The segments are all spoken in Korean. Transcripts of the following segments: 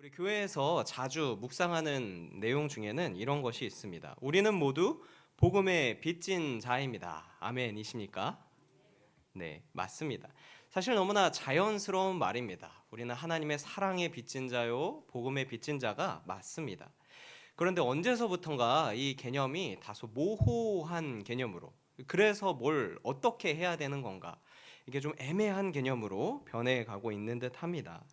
우리 교회에서 자주 묵상하는 내용 중에는 이런 것이 있습니다. 우리는 모두 복음의 빚진 자입니다. 아멘이십니까? 네, 맞습니다. 사실 너무나 자연스러운 말입니다. 우리는 하나님의 사랑의 빚진 자요, 복음의 빚진 자가 맞습니다. 그런데 언제서부턴가 이 개념이 다소 모호한 개념으로, 그래서 뭘 어떻게 해야 되는 건가, 이게 좀 애매한 개념으로 변해가고 있는 듯 합니다.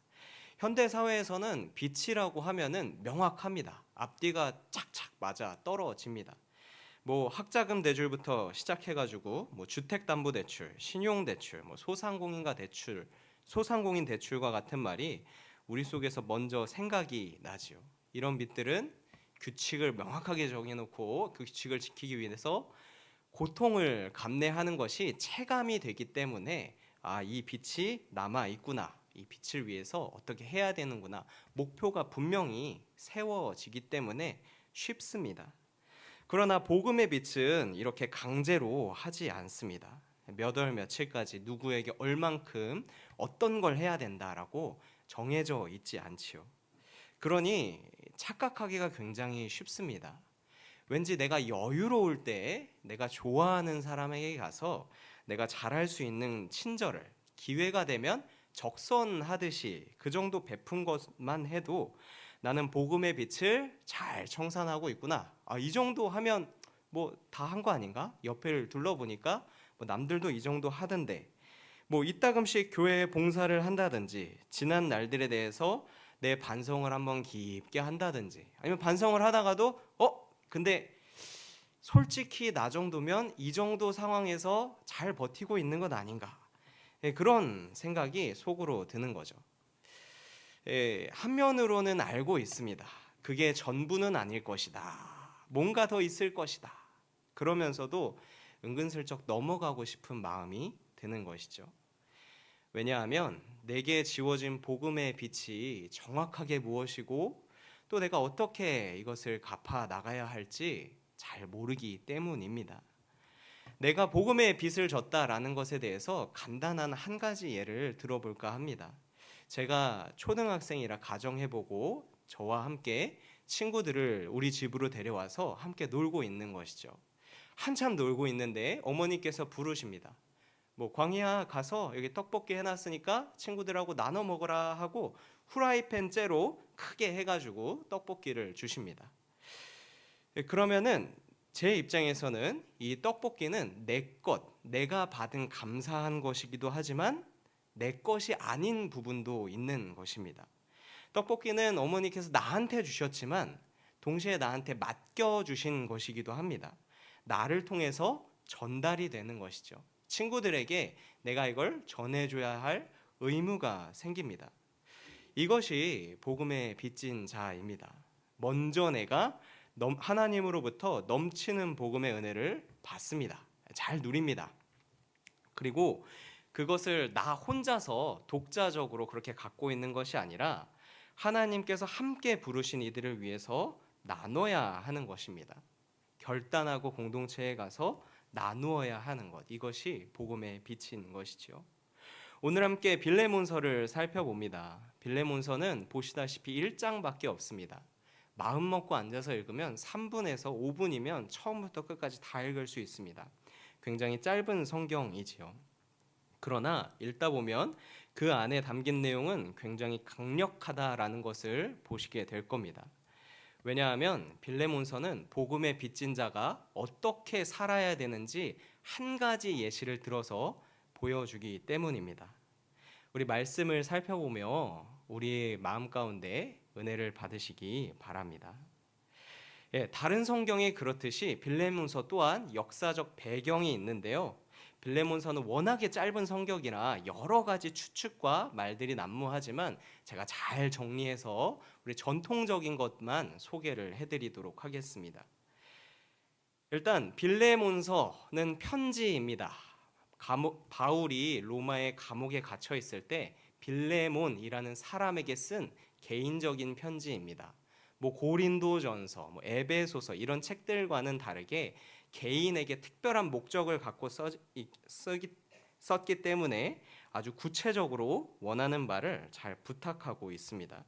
현대 사회에서는 빚이라고 하면은 명확합니다. 앞뒤가 착착 맞아 떨어집니다. 뭐 학자금 대출부터 시작해가지고 뭐 주택담보대출, 신용대출, 뭐 소상공인 대출과 같은 말이 우리 속에서 먼저 생각이 나지요. 이런 빚들은 규칙을 명확하게 정해놓고 그 규칙을 지키기 위해서 고통을 감내하는 것이 체감이 되기 때문에 이 빚이 남아 있구나. 이 빚을 위해서 어떻게 해야 되는구나. 목표가 분명히 세워지기 때문에 쉽습니다. 그러나 복음의 빚은 이렇게 강제로 하지 않습니다. 몇 월 며칠까지 누구에게 얼만큼 어떤 걸 해야 된다라고 정해져 있지 않지요. 그러니 착각하기가 굉장히 쉽습니다. 왠지 내가 여유로울 때 내가 좋아하는 사람에게 가서 내가 잘할 수 있는 친절을 기회가 되면 적선하듯이 그 정도 베푼 것만 해도 나는 복음의 빛을 잘 청산하고 있구나. 이 정도 하면 뭐 다 한 거 아닌가? 옆을 둘러보니까 뭐 남들도 이 정도 하던데 뭐 이따금씩 교회에 봉사를 한다든지 지난 날들에 대해서 내 반성을 한번 깊게 한다든지 아니면 반성을 하다가도 근데 솔직히 나 정도면 이 정도 상황에서 잘 버티고 있는 것 아닌가. 그런 생각이 속으로 드는 거죠. 한면으로는 알고 있습니다. 그게 전부는 아닐 것이다. 뭔가 더 있을 것이다. 그러면서도 은근슬쩍 넘어가고 싶은 마음이 드는 것이죠. 왜냐하면 내게 지워진 복음의 빛이 정확하게 무엇이고 또 내가 어떻게 이것을 갚아 나가야 할지 잘 모르기 때문입니다. 내가 복음의 빛을 졌다라는 것에 대해서 간단한 한 가지 예를 들어볼까 합니다. 제가 초등학생이라 가정해보고 저와 함께 친구들을 우리 집으로 데려와서 함께 놀고 있는 것이죠. 한참 놀고 있는데 어머니께서 부르십니다. 뭐 광희야 가서 여기 떡볶이 해놨으니까 친구들하고 나눠 먹으라 하고 후라이팬 째로 크게 해가지고 떡볶이를 주십니다. 그러면은 제 입장에서는 이 떡볶이는 내 것, 내가 받은 감사한 것이기도 하지만 내 것이 아닌 부분도 있는 것입니다. 떡볶이는 어머니께서 나한테 주셨지만 동시에 나한테 맡겨주신 것이기도 합니다. 나를 통해서 전달이 되는 것이죠. 친구들에게 내가 이걸 전해줘야 할 의무가 생깁니다. 이것이 복음의 빚진 자입니다. 먼저 내가 하나님으로부터 넘치는 복음의 은혜를 받습니다. 잘 누립니다. 그리고 그것을 나 혼자서 독자적으로 그렇게 갖고 있는 것이 아니라 하나님께서 함께 부르신 이들을 위해서 나눠야 하는 것입니다. 결단하고 공동체에 가서 나누어야 하는 것, 이것이 복음의 빛인 것이지요. 오늘 함께 빌레몬서를 살펴봅니다. 빌레몬서는 보시다시피 1장밖에 없습니다. 마음 먹고 앉아서 읽으면 3분에서 5분이면 처음부터 끝까지 다 읽을 수 있습니다. 굉장히 짧은 성경이지요. 그러나 읽다 보면 그 안에 담긴 내용은 굉장히 강력하다라는 것을 보시게 될 겁니다. 왜냐하면 빌레몬서는 복음의 빚진 자가 어떻게 살아야 되는지 한 가지 예시를 들어서 보여주기 때문입니다. 우리 말씀을 살펴보며 우리의 마음 가운데 은혜를 받으시기 바랍니다. 다른 성경이 그렇듯이 빌레몬서 또한 역사적 배경이 있는데요. 빌레몬서는 워낙에 짧은 성격이라 여러 가지 추측과 말들이 난무하지만 제가 잘 정리해서 우리 전통적인 것만 소개를 해드리도록 하겠습니다. 일단 빌레몬서는 편지입니다. 바울이 로마의 감옥에 갇혀 있을 때 빌레몬이라는 사람에게 쓴 개인적인 편지입니다. 뭐 고린도전서, 뭐 에베소서 이런 책들과는 다르게 개인에게 특별한 목적을 갖고 썼기 때문에 아주 구체적으로 원하는 바를 잘 부탁하고 있습니다.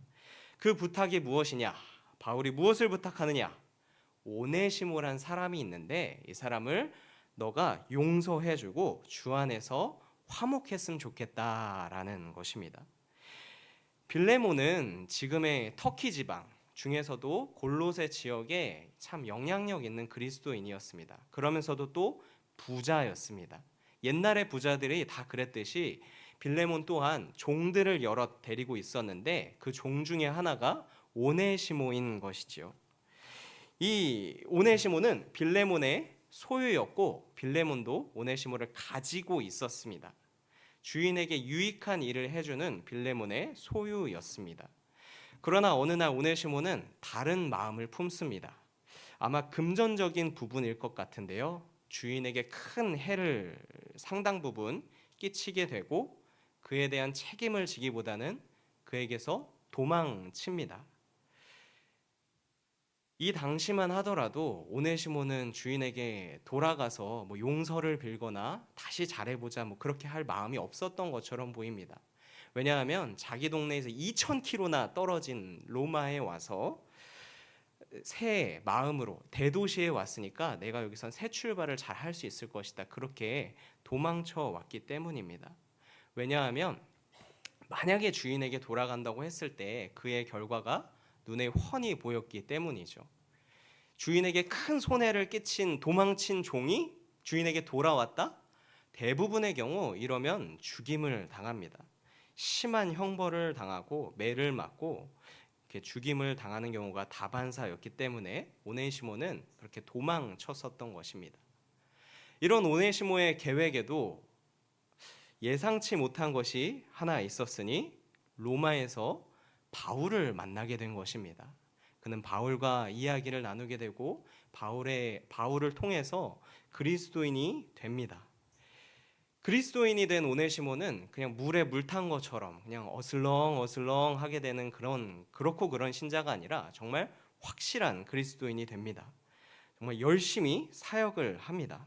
그 부탁이 무엇이냐? 바울이 무엇을 부탁하느냐? 오네시모란 사람이 있는데 이 사람을 너가 용서해주고 주 안에서 화목했으면 좋겠다라는 것입니다. 빌레몬은 지금의 터키 지방 중에서도 골로새 지역에 참 영향력 있는 그리스도인이었습니다. 그러면서도 또 부자였습니다. 옛날의 부자들이 다 그랬듯이 빌레몬 또한 종들을 여럿 데리고 있었는데 그 종 중에 하나가 오네시모인 것이지요. 이 오네시모는 빌레몬의 소유였고 빌레몬도 오네시모를 가지고 있었습니다. 주인에게 유익한 일을 해주는 빌레몬의 소유였습니다. 그러나 어느 날 오네시모는 다른 마음을 품습니다. 아마 금전적인 부분일 것 같은데요. 주인에게 큰 해를 상당 부분 끼치게 되고 그에 대한 책임을 지기보다는 그에게서 도망칩니다. 이 당시만 하더라도 오네시모는 주인에게 돌아가서 용서를 빌거나 다시 잘해보자 그렇게 할 마음이 없었던 것처럼 보입니다. 왜냐하면 자기 동네에서 2000km나 떨어진 로마에 와서 새 마음으로 대도시에 왔으니까 내가 여기선 새 출발을 잘 할 수 있을 것이다. 그렇게 도망쳐 왔기 때문입니다. 왜냐하면 만약에 주인에게 돌아간다고 했을 때 그의 결과가 눈에 훤히 보였기 때문이죠. 주인에게 큰 손해를 끼친 도망친 종이 주인에게 돌아왔다? 대부분의 경우 이러면 죽임을 당합니다. 심한 형벌을 당하고 매를 맞고 이렇게 죽임을 당하는 경우가 다반사였기 때문에 오네시모는 그렇게 도망쳤었던 것입니다. 이런 오네시모의 계획에도 예상치 못한 것이 하나 있었으니 로마에서 바울을 만나게 된 것입니다. 그는 바울과 이야기를 나누게 되고 바울을 통해서 그리스도인이 됩니다. 그리스도인이 된 오네시모는 그냥 물에 물 탄 것처럼 그냥 어슬렁어슬렁 하게 되는 그런 신자가 아니라 정말 확실한 그리스도인이 됩니다. 정말 열심히 사역을 합니다.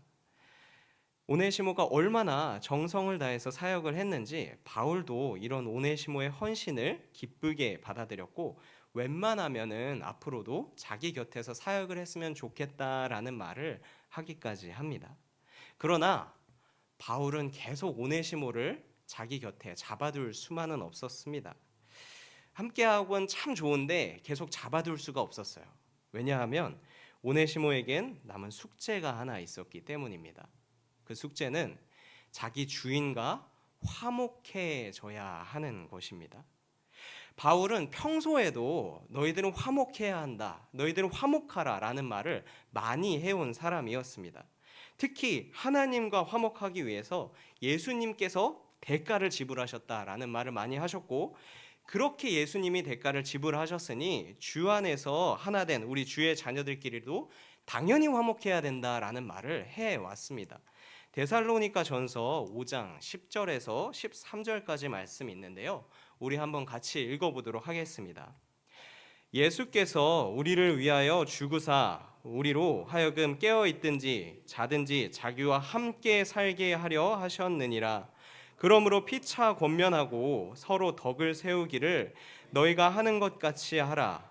오네시모가 얼마나 정성을 다해서 사역을 했는지 바울도 이런 오네시모의 헌신을 기쁘게 받아들였고 웬만하면은 앞으로도 자기 곁에서 사역을 했으면 좋겠다라는 말을 하기까지 합니다. 그러나 바울은 계속 오네시모를 자기 곁에 잡아둘 수만은 없었습니다. 함께하고는 참 좋은데 계속 잡아둘 수가 없었어요. 왜냐하면 오네시모에겐 남은 숙제가 하나 있었기 때문입니다. 그 숙제는 자기 주인과 화목해져야 하는 것입니다. 바울은 평소에도 너희들은 화목해야 한다, 너희들은 화목하라 라는 말을 많이 해온 사람이었습니다. 특히 하나님과 화목하기 위해서 예수님께서 대가를 지불하셨다라는 말을 많이 하셨고 그렇게 예수님이 대가를 지불하셨으니 주 안에서 하나 된 우리 주의 자녀들끼리도 당연히 화목해야 된다라는 말을 해왔습니다. 데살로니가 전서 5장 10절에서 13절까지 말씀이 있는데요. 우리 한번 같이 읽어보도록 하겠습니다. 예수께서 우리를 위하여 죽으사 우리로 하여금 깨어있든지 자든지 자기와 함께 살게 하려 하셨느니라. 그러므로 피차 권면하고 서로 덕을 세우기를 너희가 하는 것 같이 하라.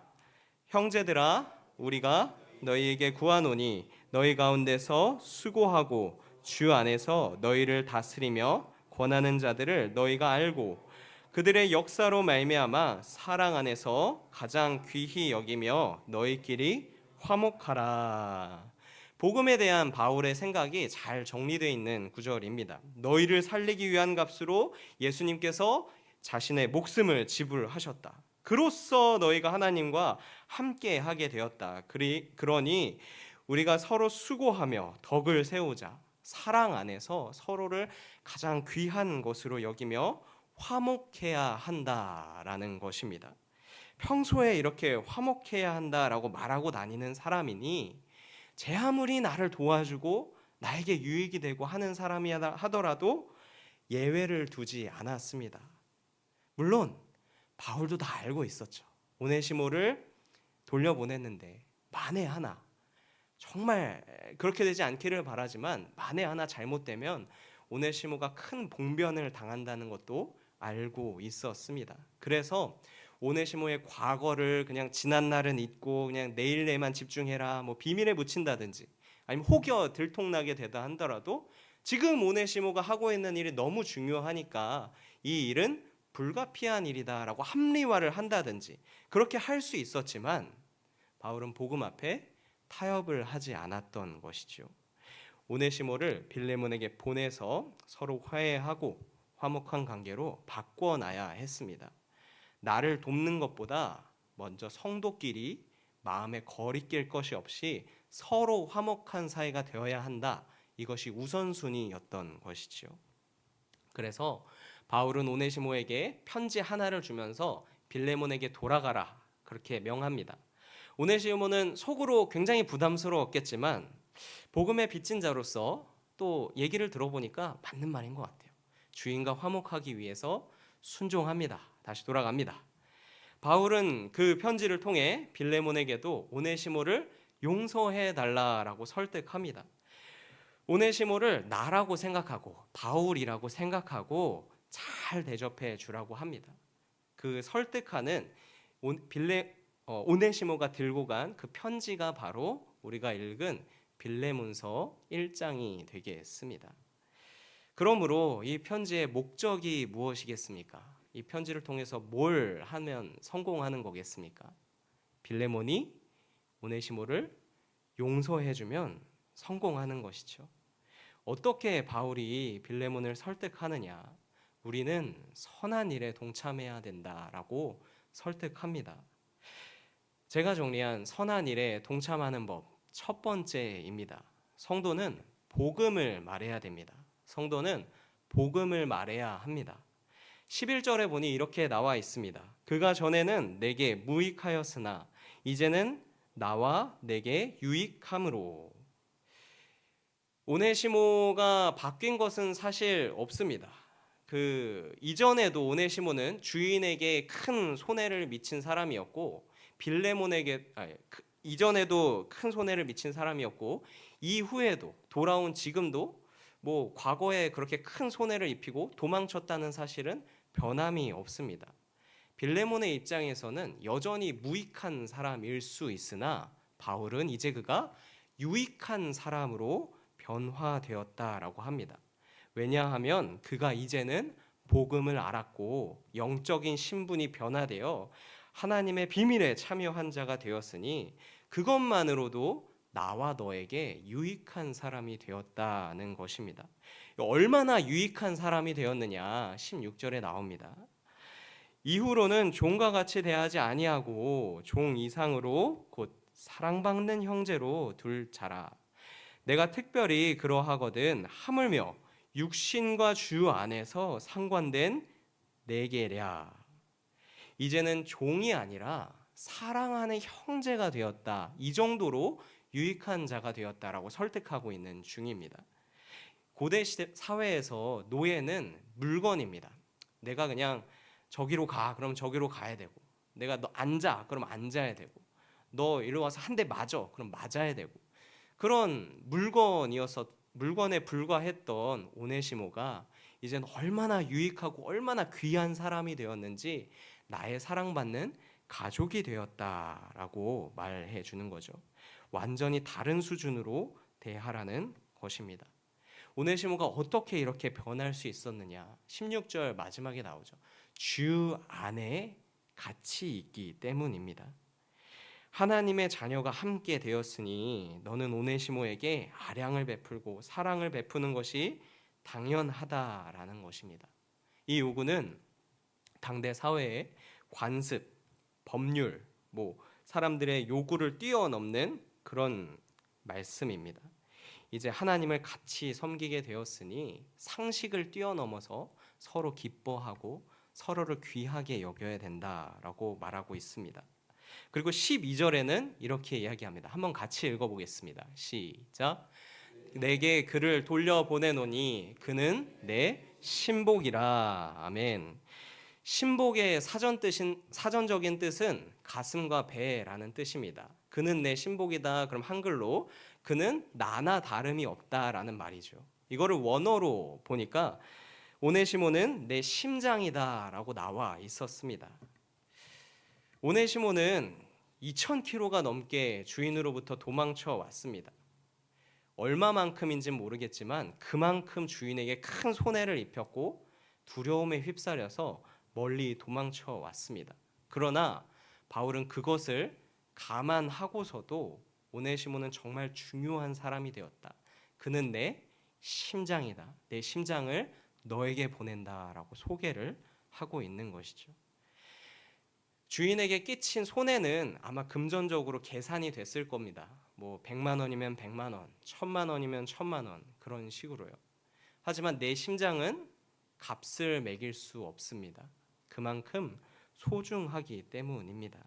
형제들아 우리가 너희에게 구하노니 너희 가운데서 수고하고 주 안에서 너희를 다스리며 권하는 자들을 너희가 알고 그들의 역사로 말미암아 사랑 안에서 가장 귀히 여기며 너희끼리 화목하라. 복음에 대한 바울의 생각이 잘 정리되어 있는 구절입니다. 너희를 살리기 위한 값으로 예수님께서 자신의 목숨을 지불하셨다. 그로써 너희가 하나님과 함께 하게 되었다. 그러니 우리가 서로 수고하며 덕을 세우자. 사랑 안에서 서로를 가장 귀한 것으로 여기며 화목해야 한다라는 것입니다. 평소에 이렇게 화목해야 한다라고 말하고 다니는 사람이니 제 아무리 나를 도와주고 나에게 유익이 되고 하는 사람이 하더라도 예외를 두지 않았습니다. 물론 바울도 다 알고 있었죠. 오네시모를 돌려보냈는데 만에 하나 정말 그렇게 되지 않기를 바라지만 만에 하나 잘못되면 오네시모가 큰 봉변을 당한다는 것도 알고 있었습니다. 그래서 오네시모의 과거를 그냥 지난 날은 잊고 그냥 내일에만 집중해라, 뭐 비밀에 묻힌다든지, 아니면 혹여 들통나게 되다 하더라도 지금 오네시모가 하고 있는 일이 너무 중요하니까 이 일은 불가피한 일이다라고 합리화를 한다든지 그렇게 할 수 있었지만, 바울은 복음 앞에 타협을 하지 않았던 것이죠. 오네시모를 빌레몬에게 보내서 서로 화해하고 화목한 관계로 바꿔놔야 했습니다. 나를 돕는 것보다 먼저 성도끼리 마음에 거리 낄 것이 없이 서로 화목한 사이가 되어야 한다. 이것이 우선순위였던 것이지요. 그래서 바울은 오네시모에게 편지 하나를 주면서 빌레몬에게 돌아가라, 그렇게 명합니다. 오네시모는 속으로 굉장히 부담스러웠겠지만 복음의 빚진 자로서 또 얘기를 들어보니까 맞는 말인 것 같아요. 주인과 화목하기 위해서 순종합니다. 다시 돌아갑니다. 바울은 그 편지를 통해 빌레몬에게도 오네시모를 용서해 달라라고 설득합니다. 오네시모를 나라고 생각하고 바울이라고 생각하고 잘 대접해 주라고 합니다. 그 설득하는 오네시모가 들고 간 그 편지가 바로 우리가 읽은 빌레몬서 1장이 되겠습니다. 그러므로 이 편지의 목적이 무엇이겠습니까? 이 편지를 통해서 뭘 하면 성공하는 거겠습니까? 빌레몬이 오네시모를 용서해주면 성공하는 것이죠. 어떻게 바울이 빌레몬을 설득하느냐? 우리는 선한 일에 동참해야 된다라고 설득합니다. 제가 정리한 선한 일에 동참하는 법, 첫 번째입니다. 성도는 복음을 말해야 됩니다. 성도는 복음을 말해야 합니다. 11절에 보니 이렇게 나와 있습니다. 그가 전에는 내게 무익하였으나 이제는 나와 내게 유익함으로. 오네시모가 바뀐 것은 사실 없습니다. 그 이전에도 오네시모는 주인에게 큰 손해를 미친 사람이었고, 이전에도 큰 손해를 미친 사람이었고, 이후에도 돌아온 지금도 뭐 과거에 그렇게 큰 손해를 입히고 도망쳤다는 사실은 변함이 없습니다. 빌레몬의 입장에서는 여전히 무익한 사람일 수 있으나 바울은 이제 그가 유익한 사람으로 변화되었다라고 합니다. 왜냐하면 그가 이제는 복음을 알았고 영적인 신분이 변화되어 하나님의 비밀에 참여한 자가 되었으니 그것만으로도 나와 너에게 유익한 사람이 되었다는 것입니다. 얼마나 유익한 사람이 되었느냐 16절에 나옵니다. 이후로는 종과 같이 대하지 아니하고 종 이상으로 곧 사랑받는 형제로 둘 자라. 내가 특별히 그러하거든 하물며 육신과 주 안에서 상관된 내게랴. 이제는 종이 아니라 사랑하는 형제가 되었다. 이 정도로 유익한 자가 되었다라고 설득하고 있는 중입니다. 고대 시대 사회에서 노예는 물건입니다. 내가 그냥 저기로 가, 그럼 저기로 가야 되고, 내가 너 앉아, 그럼 앉아야 되고, 너 이리 와서 한 대 맞아, 그럼 맞아야 되고, 그런 물건에 불과했던 오네시모가 이제는 얼마나 유익하고 얼마나 귀한 사람이 되었는지 나의 사랑받는 가족이 되었다라고 말해 주는 거죠. 완전히 다른 수준으로 대하라는 것입니다. 오네시모가 어떻게 이렇게 변할 수 있었느냐? 16절 마지막에 나오죠. 주 안에 같이 있기 때문입니다. 하나님의 자녀가 함께 되었으니 너는 오네시모에게 아량을 베풀고 사랑을 베푸는 것이 당연하다라는 것입니다. 이 요구는 당대 사회의 관습, 법률, 사람들의 요구를 뛰어넘는 그런 말씀입니다. 이제 하나님을 같이 섬기게 되었으니 상식을 뛰어넘어서 서로 기뻐하고 서로를 귀하게 여겨야 된다라고 말하고 있습니다. 그리고 12절에는 이렇게 이야기합니다. 한번 같이 읽어보겠습니다. 시작. 내게 그를 돌려보내노니 그는 내 신복이라. 아멘. 신복의 사전적인 뜻은 가슴과 배라는 뜻입니다. 그는 내 신복이다. 그럼 한글로 그는 나나 다름이 없다라는 말이죠. 이거를 원어로 보니까 오네시모는 내 심장이다라고 나와 있었습니다. 오네시모는 2,000km가 넘게 주인으로부터 도망쳐 왔습니다. 얼마만큼인지는 모르겠지만 그만큼 주인에게 큰 손해를 입혔고 두려움에 휩싸려서 멀리 도망쳐 왔습니다. 그러나 바울은 그것을 감안하고서도 오네시모는 정말 중요한 사람이 되었다. 그는 내 심장이다. 내 심장을 너에게 보낸다라고 소개를 하고 있는 것이죠. 주인에게 끼친 손해는 아마 금전적으로 계산이 됐을 겁니다. 뭐 100만 원이면 100만 원, 1000만 원이면 1000만 원 그런 식으로요. 하지만 내 심장은 값을 매길 수 없습니다. 그만큼 소중하기 때문입니다.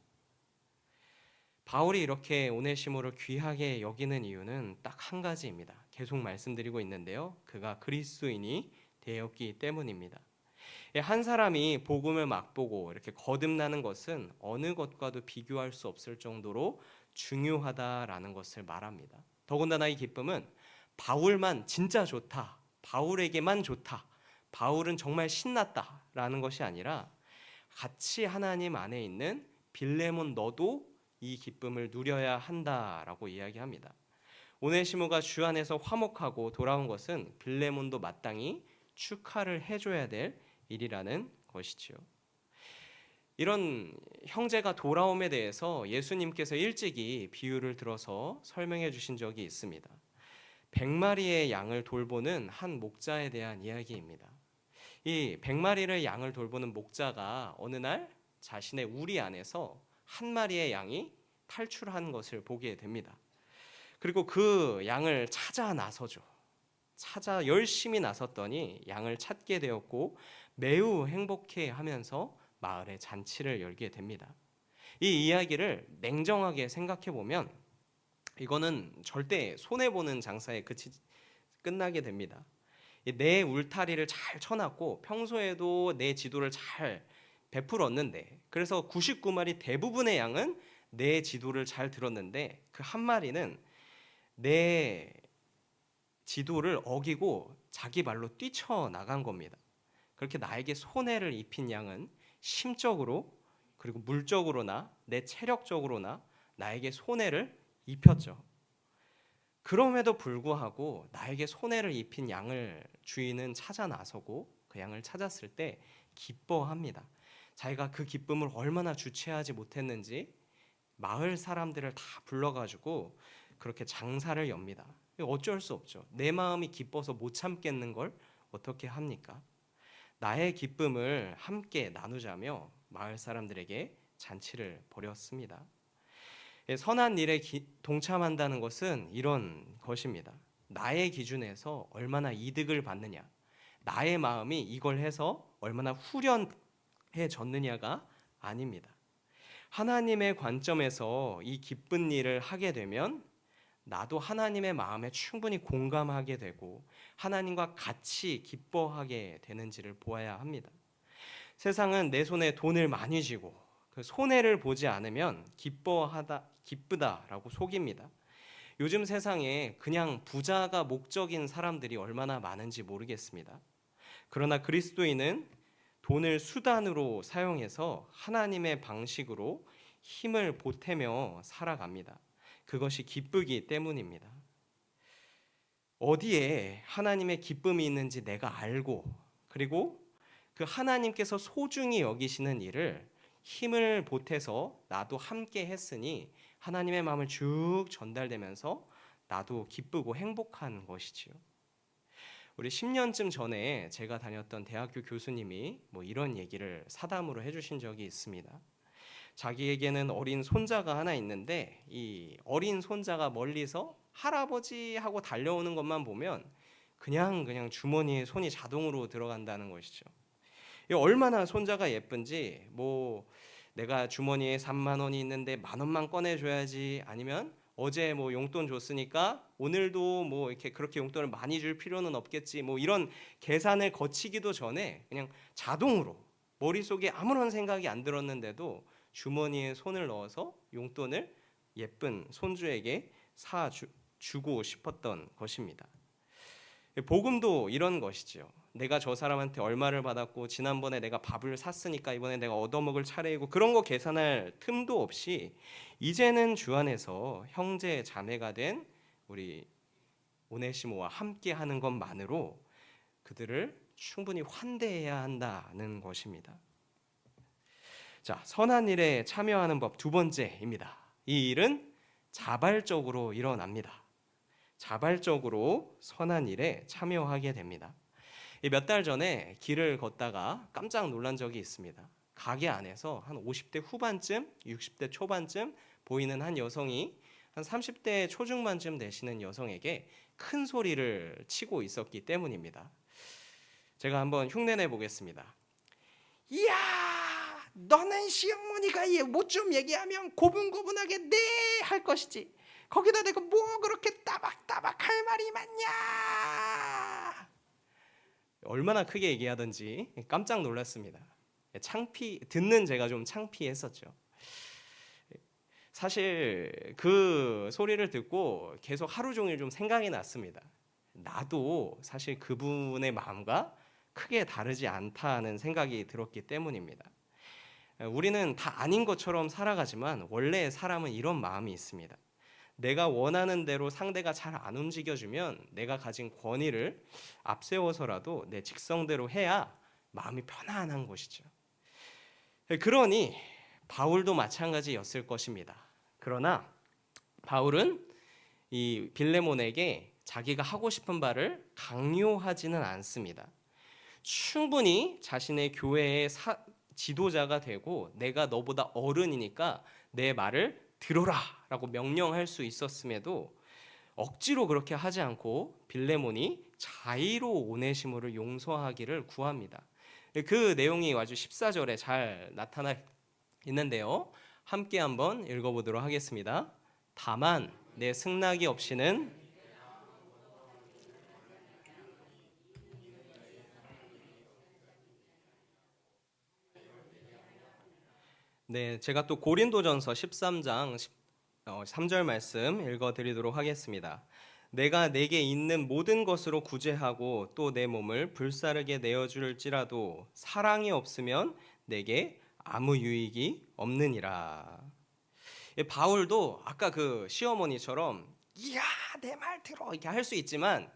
바울이 이렇게 오네시모를 귀하게 여기는 이유는 딱 한 가지입니다. 계속 말씀드리고 있는데요. 그가 그리스도인이 되었기 때문입니다. 한 사람이 복음을 맛보고 이렇게 거듭나는 것은 어느 것과도 비교할 수 없을 정도로 중요하다라는 것을 말합니다. 더군다나 이 기쁨은 바울만 진짜 좋다, 바울에게만 좋다, 바울은 정말 신났다라는 것이 아니라 같이 하나님 안에 있는 빌레몬 너도 이 기쁨을 누려야 한다라고 이야기합니다. 오네시모가 주 안에서 화목하고 돌아온 것은 빌레몬도 마땅히 축하를 해줘야 될 일이라는 것이지요. 이런 형제가 돌아옴에 대해서 예수님께서 일찍이 비유를 들어서 설명해 주신 적이 있습니다. 100마리의 양을 돌보는 한 목자에 대한 이야기입니다. 이 100마리를 양을 돌보는 목자가 어느 날 자신의 우리 안에서 한 마리의 양이 탈출한 것을 보게 됩니다. 그리고 그 양을 찾아 나서죠. 찾아 열심히 나섰더니 양을 찾게 되었고 매우 행복해하면서 마을에 잔치를 열게 됩니다. 이 이야기를 냉정하게 생각해 보면 이거는 절대 손해 보는 장사에 끝나게 됩니다. 내 울타리를 잘 쳐놨고 평소에도 내 지도를 잘 베풀었는데 그래서 99마리 대부분의 양은 내 지도를 잘 들었는데 그 한 마리는 내 지도를 어기고 자기 발로 뛰쳐나간 겁니다. 그렇게 나에게 손해를 입힌 양은 심적으로 그리고 물적으로나 내 체력적으로나 나에게 손해를 입혔죠. 그럼에도 불구하고 나에게 손해를 입힌 양을 주인은 찾아 나서고 그 양을 찾았을 때 기뻐합니다. 자기가 그 기쁨을 얼마나 주체하지 못했는지 마을 사람들을 다 불러가지고 그렇게 장사를 엽니다. 어쩔 수 없죠. 내 마음이 기뻐서 못 참겠는 걸 어떻게 합니까? 나의 기쁨을 함께 나누자며 마을 사람들에게 잔치를 벌였습니다. 선한 일에 동참한다는 것은 이런 것입니다. 나의 기준에서 얼마나 이득을 받느냐, 나의 마음이 이걸 해서 얼마나 후련해졌느냐가 아닙니다. 하나님의 관점에서 이 기쁜 일을 하게 되면 나도 하나님의 마음에 충분히 공감하게 되고 하나님과 같이 기뻐하게 되는지를 보아야 합니다. 세상은 내 손에 돈을 많이 쥐고 그 손해를 보지 않으면 기쁘다라고 속입니다. 요즘 세상에 그냥 부자가 목적인 사람들이 얼마나 많은지 모르겠습니다. 그러나 그리스도인은 돈을 수단으로 사용해서 하나님의 방식으로 힘을 보태며 살아갑니다. 그것이 기쁘기 때문입니다. 어디에 하나님의 기쁨이 있는지 내가 알고 그리고 그 하나님께서 소중히 여기시는 일을 힘을 보태서 나도 함께 했으니 하나님의 마음을 쭉 전달되면서 나도 기쁘고 행복한 것이지요. 우리 10년쯤 전에 제가 다녔던 대학교 교수님이 이런 얘기를 사담으로 해주신 적이 있습니다. 자기에게는 어린 손자가 하나 있는데 이 어린 손자가 멀리서 할아버지 하고 달려오는 것만 보면 그냥 주머니에 손이 자동으로 들어간다는 것이죠. 얼마나 손자가 예쁜지 내가 주머니에 3만 원이 있는데 10,000원만 꺼내줘야지 아니면 어제 용돈 줬으니까 오늘도 이렇게 그렇게 용돈을 많이 줄 필요는 없겠지 이런 계산을 거치기도 전에 그냥 자동으로 머릿속에 아무런 생각이 안 들었는데도 주머니에 손을 넣어서 용돈을 예쁜 손주에게 사주고 싶었던 것입니다. 복음도 이런 것이지요. 내가 저 사람한테 얼마를 받았고 지난번에 내가 밥을 샀으니까 이번에 내가 얻어먹을 차례이고 그런 거 계산할 틈도 없이 이제는 주 안에서 형제 자매가 된 우리 오네시모와 함께 하는 것만으로 그들을 충분히 환대해야 한다는 것입니다. 자, 선한 일에 참여하는 법 두 번째입니다. 이 일은 자발적으로 일어납니다. 자발적으로 선한 일에 참여하게 됩니다. 몇 달 전에 길을 걷다가 깜짝 놀란 적이 있습니다. 가게 안에서 한 50대 후반쯤, 60대 초반쯤 보이는 한 여성이 한 30대 초중반쯤 되시는 여성에게 큰 소리를 치고 있었기 때문입니다. 제가 한번 흉내내 보겠습니다. 이야, 너는 시어머니가 뭐 좀 얘기하면 고분고분하게 네 할 것이지. 거기다 대고 뭐 그렇게 따박따박 할 말이 많냐. 얼마나 크게 얘기하던지 깜짝 놀랐습니다. 듣는 제가 좀 창피했었죠. 사실 그 소리를 듣고 계속 하루 종일 좀 생각이 났습니다. 나도 사실 그분의 마음과 크게 다르지 않다는 생각이 들었기 때문입니다. 우리는 다 아닌 것처럼 살아가지만 원래 사람은 이런 마음이 있습니다. 내가 원하는 대로 상대가 잘 안 움직여주면 내가 가진 권위를 앞세워서라도 내 직성대로 해야 마음이 편안한 것이죠. 그러니 바울도 마찬가지였을 것입니다. 그러나 바울은 이 빌레몬에게 자기가 하고 싶은 바를 강요하지는 않습니다. 충분히 자신의 교회의 지도자가 되고 내가 너보다 어른이니까 내 말을 들어라 라고 명령할 수 있었음에도 억지로 그렇게 하지 않고 빌레몬이 자의로 오네시모를 용서하기를 구합니다. 그 내용이 아주 14절에 잘 나타나 있는데요. 함께 한번 읽어보도록 하겠습니다. 다만 내 승낙이 없이는 네, 제가 또 고린도전서 13장 3절 말씀 읽어드리도록 하겠습니다. 내가 내게 있는 모든 것으로 구제하고 또 내 몸을 불사르게 내어줄지라도 사랑이 없으면 내게 아무 유익이 없느니라. 바울도 아까 그 시어머니처럼 이야 내 말 들어 이렇게 할 수 있지만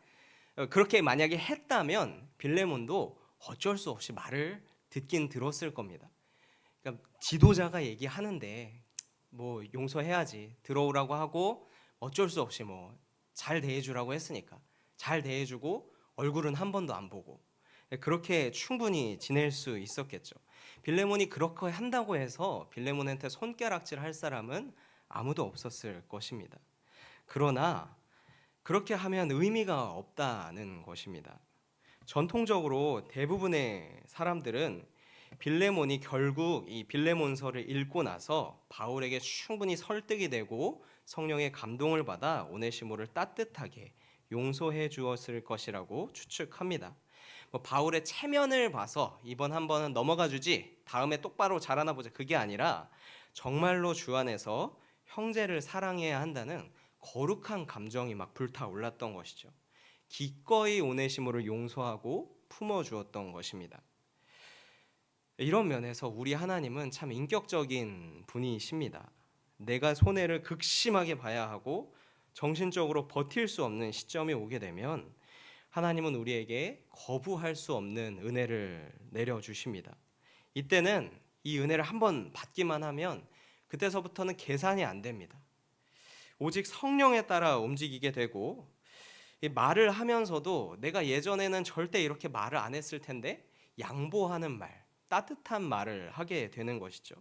그렇게 만약에 했다면 빌레몬도 어쩔 수 없이 말을 듣긴 들었을 겁니다. 그러니까 지도자가 얘기하는데 뭐 용서해야지 들어오라고 하고 어쩔 수 없이 뭐 잘 대해주라고 했으니까 잘 대해주고 얼굴은 한 번도 안 보고 그렇게 충분히 지낼 수 있었겠죠. 빌레몬이 그렇게 한다고 해서 빌레몬한테 손가락질 할 사람은 아무도 없었을 것입니다. 그러나 그렇게 하면 의미가 없다는 것입니다. 전통적으로 대부분의 사람들은 빌레몬이 결국 이 빌레몬서를 읽고 나서 바울에게 충분히 설득이 되고 성령의 감동을 받아 오네시모를 따뜻하게 용서해 주었을 것이라고 추측합니다. 바울의 체면을 봐서 이번 한 번은 넘어가 주지 다음에 똑바로 잘하나 보자 그게 아니라 정말로 주 안에서 형제를 사랑해야 한다는 거룩한 감정이 막 불타올랐던 것이죠. 기꺼이 오네시모를 용서하고 품어주었던 것입니다. 이런 면에서 우리 하나님은 참 인격적인 분이십니다. 내가 손해를 극심하게 봐야 하고 정신적으로 버틸 수 없는 시점이 오게 되면 하나님은 우리에게 거부할 수 없는 은혜를 내려주십니다. 이때는 이 은혜를 한번 받기만 하면 그때서부터는 계산이 안 됩니다. 오직 성령에 따라 움직이게 되고 말을 하면서도 내가 예전에는 절대 이렇게 말을 안 했을 텐데 양보하는 말, 따뜻한 말을 하게 되는 것이죠.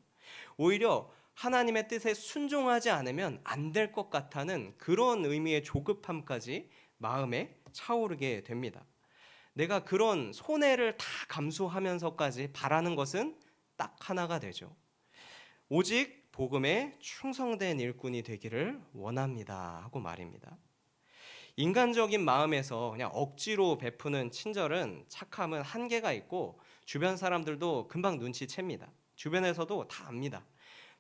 오히려 하나님의 뜻에 순종하지 않으면 안 될 것 같다는 그런 의미의 조급함까지 마음에 차오르게 됩니다. 내가 그런 손해를 다 감수하면서까지 바라는 것은 딱 하나가 되죠. 오직 복음에 충성된 일꾼이 되기를 원합니다 하고 말입니다. 인간적인 마음에서 그냥 억지로 베푸는 친절은 착함은 한계가 있고 주변 사람들도 금방 눈치챕니다. 주변에서도 다 압니다.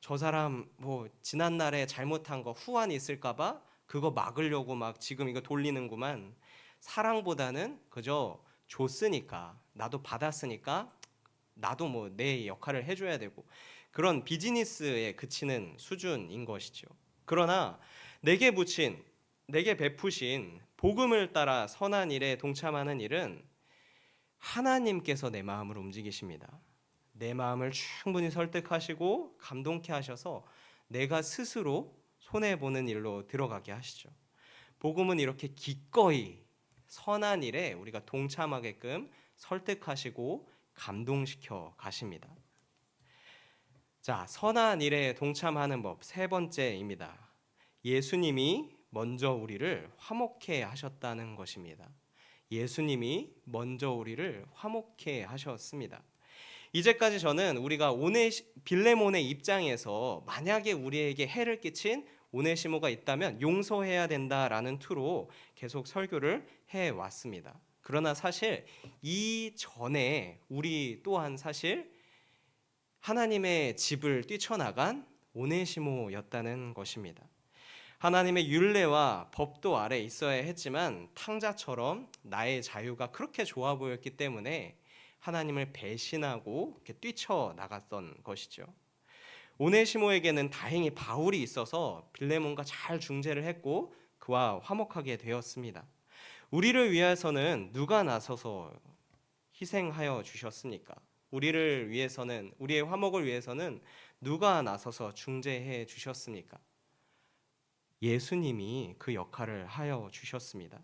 저 사람 뭐 지난날에 잘못한 거 후환 있을까 봐 그거 막으려고 막 지금 이거 돌리는구만. 사랑보다는 그저 줬으니까, 나도 받았으니까 나도 뭐 내 역할을 해줘야 되고, 그런 비즈니스에 그치는 수준인 것이죠. 그러나 내게 베푸신 복음을 따라 선한 일에 동참하는 일은 하나님께서 내 마음을 움직이십니다. 내 마음을 충분히 설득하시고 감동케 하셔서 내가 스스로 손해보는 일로 들어가게 하시죠. 복음은 이렇게 기꺼이 선한 일에 우리가 동참하게끔 설득하시고 감동시켜 가십니다. 자, 선한 일에 동참하는 법 세 번째입니다. 예수님이 먼저 우리를 화목해 하셨다는 것입니다. 예수님이 먼저 우리를 화목해 하셨습니다. 이제까지 저는 우리가 빌레몬의 입장에서 만약에 우리에게 해를 끼친 오네시모가 있다면 용서해야 된다라는 투로 계속 설교를 해왔습니다. 그러나 사실 이전에 우리 또한 사실 하나님의 집을 뛰쳐나간 오네시모였다는 것입니다. 하나님의 율례와 법도 아래 있어야 했지만 탕자처럼 나의 자유가 그렇게 좋아 보였기 때문에 하나님을 배신하고 이렇게 뛰쳐나갔던 것이죠. 오네시모에게는 다행히 바울이 있어서 빌레몬과 잘 중재를 했고 그와 화목하게 되었습니다. 우리를 위해서는 누가 나서서 희생하여 주셨습니까? 우리를 위해서는, 우리의 화목을 위해서는 누가 나서서 중재해 주셨습니까? 예수님이 그 역할을 하여 주셨습니다.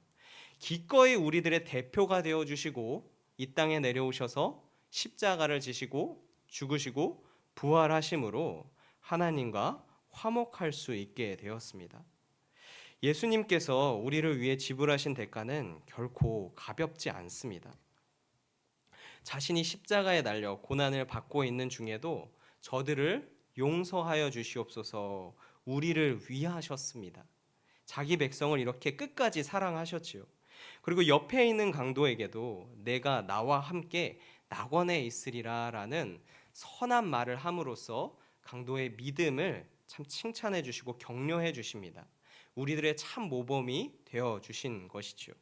기꺼이 우리들의 대표가 되어 주시고 이 땅에 내려오셔서 십자가를 지시고 죽으시고 부활하심으로 하나님과 화목할 수 있게 되었습니다. 예수님께서 우리를 위해 지불하신 대가는 결코 가볍지 않습니다. 자신이 십자가에 달려 고난을 받고 있는 중에도 저들을 용서하여 주시옵소서 우리를 위하셨습니다. 자기 백성을 이렇게 끝까지 사랑하셨지요. 그리고 옆에 있는 강도에게도 내가 나와 함께 낙원에 있으리라 라는 선한 말을 함으로써 강도의 믿음을 참 칭찬해 주시고 격려해 주십니다. 우리들의 참 모범이 되어 주신 것이죠.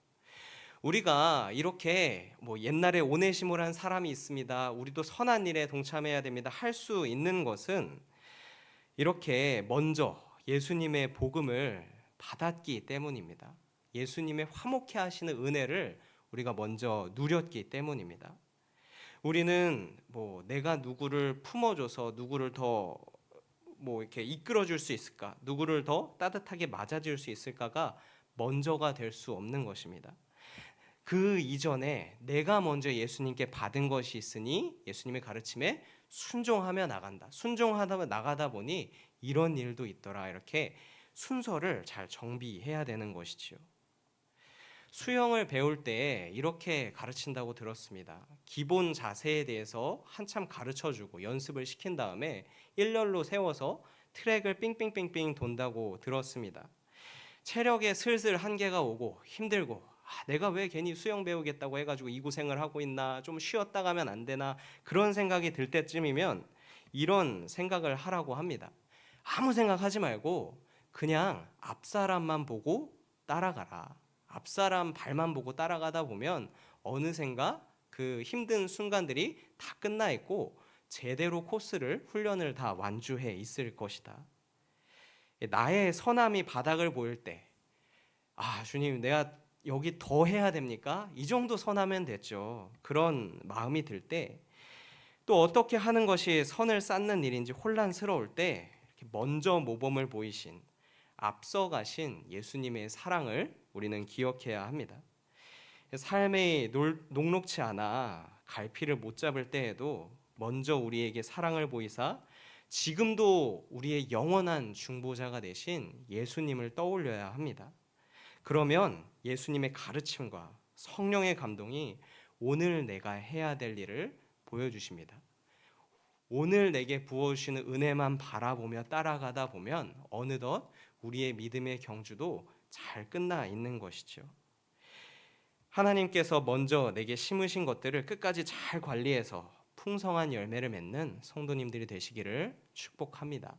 우리가 이렇게 뭐 옛날에 오네시모라는 사람이 있습니다. 우리도 선한 일에 동참해야 됩니다. 할 수 있는 것은 이렇게 먼저 예수님의 복음을 받았기 때문입니다. 예수님의 화목해 하시는 은혜를 우리가 먼저 누렸기 때문입니다. 우리는 뭐 내가 누구를 품어줘서 누구를 더 뭐 이렇게 이끌어줄 수 있을까, 누구를 더 따뜻하게 맞아줄 수 있을까가 먼저가 될 수 없는 것입니다. 그 이전에 내가 먼저 예수님께 받은 것이 있으니 예수님의 가르침에 순종하며 나간다. 순종하다 나가다 보니 이런 일도 있더라. 이렇게 순서를 잘 정비해야 되는 것이지요. 수영을 배울 때 이렇게 가르친다고 들었습니다. 기본 자세에 대해서 한참 가르쳐주고 연습을 시킨 다음에 일렬로 세워서 트랙을 삥삥삥삥 돈다고 들었습니다. 체력에 슬슬 한계가 오고 힘들고 내가 왜 괜히 수영 배우겠다고 해가지고 이 고생을 하고 있나, 좀 쉬었다 가면 안 되나, 그런 생각이 들 때쯤이면 이런 생각을 하라고 합니다. 아무 생각하지 말고 그냥 앞사람만 보고 따라가라. 앞사람 발만 보고 따라가다 보면 어느샌가 그 힘든 순간들이 다 끝나 있고 제대로 코스를, 훈련을 다 완주해 있을 것이다. 나의 선함이 바닥을 보일 때, 주님, 내가 여기 더 해야 됩니까? 이 정도 선하면 됐죠. 그런 마음이 들 때, 또 어떻게 하는 것이 선을 쌓는 일인지 혼란스러울 때 이렇게 먼저 모범을 보이신, 앞서가신 예수님의 사랑을 우리는 기억해야 합니다. 삶이 녹록치 않아 갈피를 못 잡을 때에도 먼저 우리에게 사랑을 보이사 지금도 우리의 영원한 중보자가 되신 예수님을 떠올려야 합니다. 그러면 예수님의 가르침과 성령의 감동이 오늘 내가 해야 될 일을 보여주십니다. 오늘 내게 부어주시는 은혜만 바라보며 따라가다 보면 어느덧 우리의 믿음의 경주도 잘 끝나 있는 것이죠. 하나님께서 먼저 내게 심으신 것들을 끝까지 잘 관리해서 풍성한 열매를 맺는 성도님들이 되시기를 축복합니다.